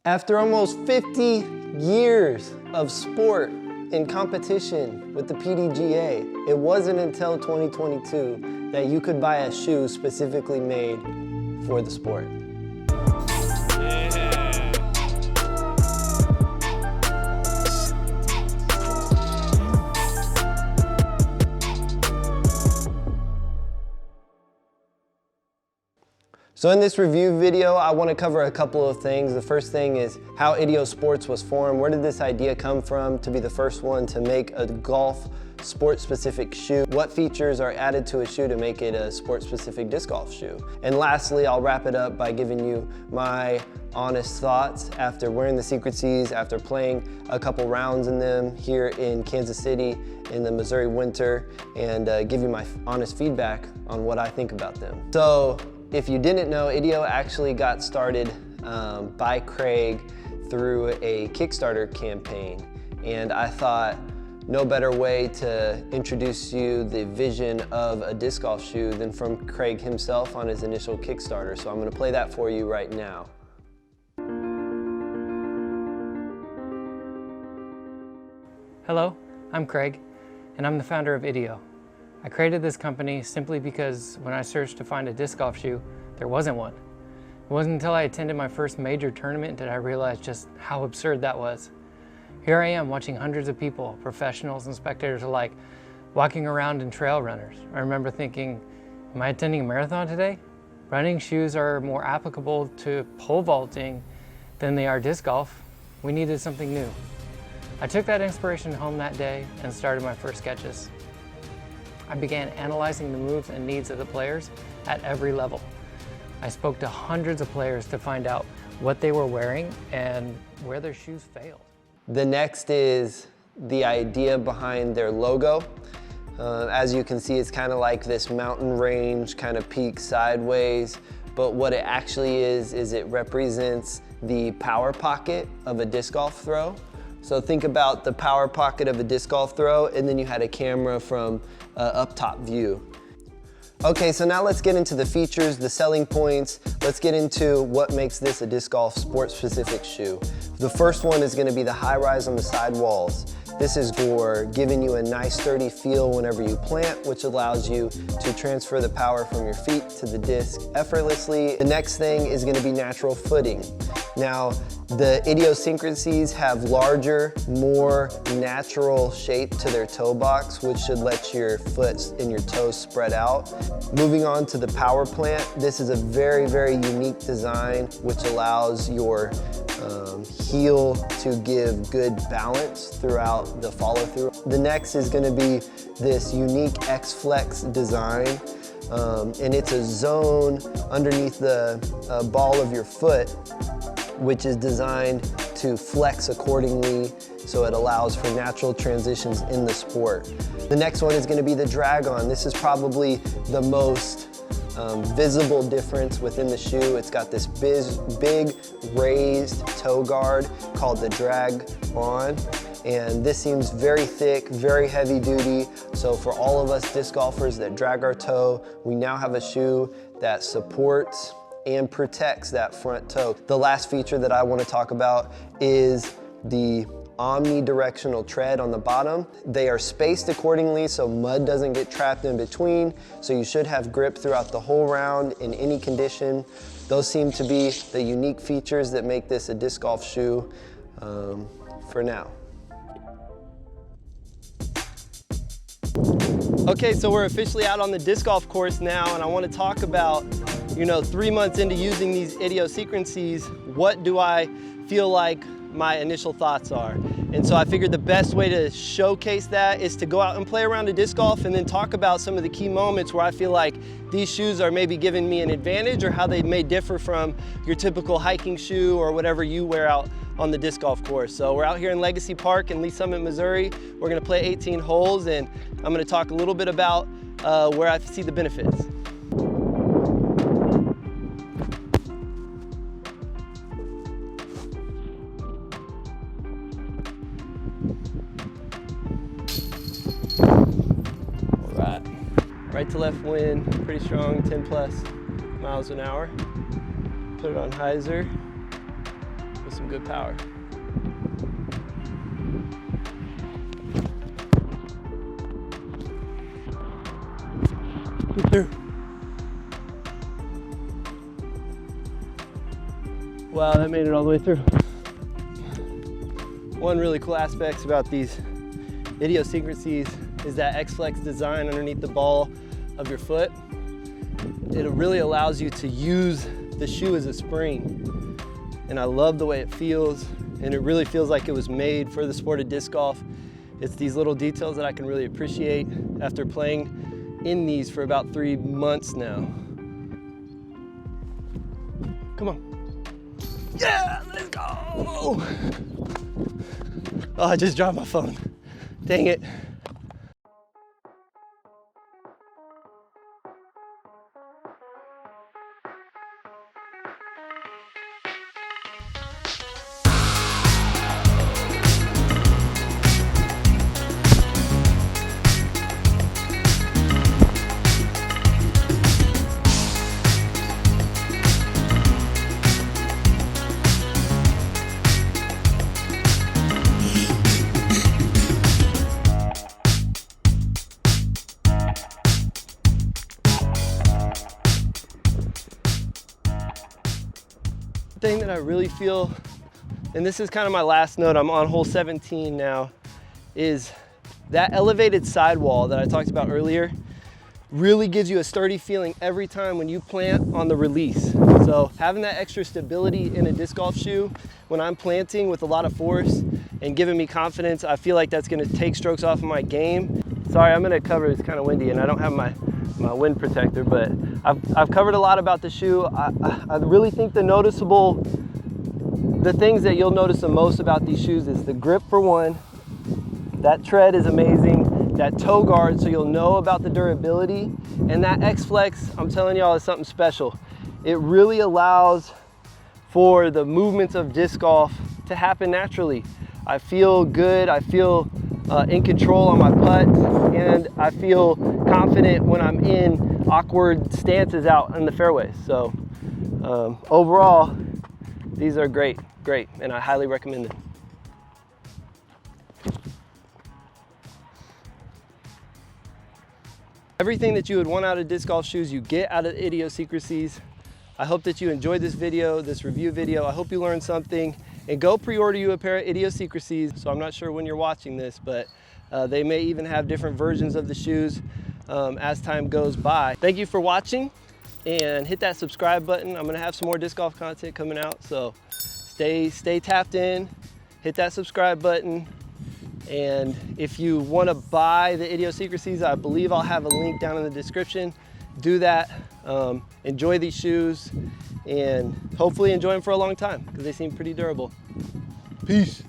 After almost 50 years of sport and competition with the PDGA, it wasn't until 2022 that you could buy a shoe specifically made for the sport. So in this review video, I want to cover a couple of things. The first thing is how Idio Sports was formed. Where did this idea come from to be the first one to make a golf sport-specific shoe? What features are added to a shoe to make it a sport-specific disc golf shoe? And lastly, I'll wrap it up by giving you my honest thoughts after wearing the Syncrasies, after playing a couple rounds in them here in Kansas City in the Missouri winter, and give you my honest feedback on what I think about them. So, if you didn't know, Idio actually got started by Craig through a Kickstarter campaign. And I thought no better way to introduce you the vision of a disc golf shoe than from Craig himself on his initial Kickstarter. So I'm gonna play that for you right now. Hello, I'm Craig, and I'm the founder of Idio. I created this company simply because when I searched to find a disc golf shoe, there wasn't one. It wasn't until I attended my first major tournament that I realized just how absurd that was. Here I am watching hundreds of people, professionals and spectators alike, walking around in trail runners. I remember thinking, am I attending a marathon today? Running shoes are more applicable to pole vaulting than they are disc golf. We needed something new. I took that inspiration home that day and started my first sketches. I began analyzing the moves and needs of the players at every level. I spoke to hundreds of players to find out what they were wearing and where their shoes failed. The next is the idea behind their logo. As you can see, it's kind of like this mountain range kind of peak sideways, but what it actually is it represents the power pocket of a disc golf throw. So think about the power pocket of a disc golf throw, and then you had a camera from up top view. Okay, so now let's get into the features, the selling points. Let's get into what makes this a disc golf sport-specific shoe. The first one is gonna be the high rise on the side walls. This is for giving you a nice sturdy feel whenever you plant, which allows you to transfer the power from your feet to the disc effortlessly. The next thing is gonna be natural footing. Now, the Idio Syncrasies have larger, more natural shape to their toe box, which should let your foot and your toes spread out. Moving on to the power plant, this is a very, very unique design, which allows your heel to give good balance throughout the follow through. The next is gonna be this unique X-Flex design. And it's a zone underneath the ball of your foot, which is designed to flex accordingly, so it allows for natural transitions in the sport. The next one is gonna be the drag on. This is probably the most visible difference within the shoe. It's got this big raised toe guard called the drag on. And this seems very thick, very heavy duty. So for all of us disc golfers that drag our toe, we now have a shoe that supports and protects that front toe. The last feature that I want to talk about is the omnidirectional tread on the bottom. They are spaced accordingly so mud doesn't get trapped in between, so you should have grip throughout the whole round in any condition. Those seem to be the unique features that make this a disc golf shoe for now. Okay, so we're officially out on the disc golf course now, and I want to talk about, 3 months into using these Idio Syncrasies, what do I feel like my initial thoughts are? And so I figured the best way to showcase that is to go out and play around a disc golf and then talk about some of the key moments where I feel like these shoes are maybe giving me an advantage or how they may differ from your typical hiking shoe or whatever you wear out on the disc golf course. So we're out here in Legacy Park in Lee Summit, Missouri. We're gonna play 18 holes, and I'm gonna talk a little bit about where I see the benefits. All right, right to left wind, pretty strong, 10+ miles an hour. Put it on hyzer. some good power. Get through. Wow, that made it all the way through. One really cool aspect about these Idio Syncrasies is that X-Flex design underneath the ball of your foot. It really allows you to use the shoe as a spring. And I love the way it feels, and it really feels like it was made for the sport of disc golf. It's these little details that I can really appreciate after playing in these for about 3 months now. Come on. Yeah, let's go! Oh, I just dropped my phone. Dang it. Thing that I really feel, and this is kind of my last note, I'm on hole 17 now, is that elevated sidewall that I talked about earlier really gives you a sturdy feeling every time when you plant on the release. So having that extra stability in a disc golf shoe when I'm planting with a lot of force and giving me confidence, I feel like that's going to take strokes off of my game. Sorry, I'm going to cover, it's kind of windy and I don't have my wind protector, but I've covered a lot about the shoe. I really think the things that you'll notice the most about these shoes is the grip for one, that tread is amazing, that toe guard so you'll know about the durability, and that X-Flex, I'm telling y'all, is something special. It really allows for the movements of disc golf to happen naturally. I feel good, I feel in control on my putt, and I feel confident when I'm in awkward stances out in the fairways. So overall, these are great, and I highly recommend them. Everything that you would want out of disc golf shoes, you get out of the Idio Syncrasies. I hope that you enjoyed this video, this review video. I hope you learned something. And go pre-order you a pair of Idio Syncrasies. So I'm not sure when you're watching this, but they may even have different versions of the shoes as time goes by. Thank you for watching, and hit that subscribe button. I'm gonna have some more disc golf content coming out, so stay tapped in, hit that subscribe button. And if you wanna buy the Idio Syncrasies, I believe I'll have a link down in the description. Do that, enjoy these shoes, and hopefully enjoy them for a long time because they seem pretty durable. Peace.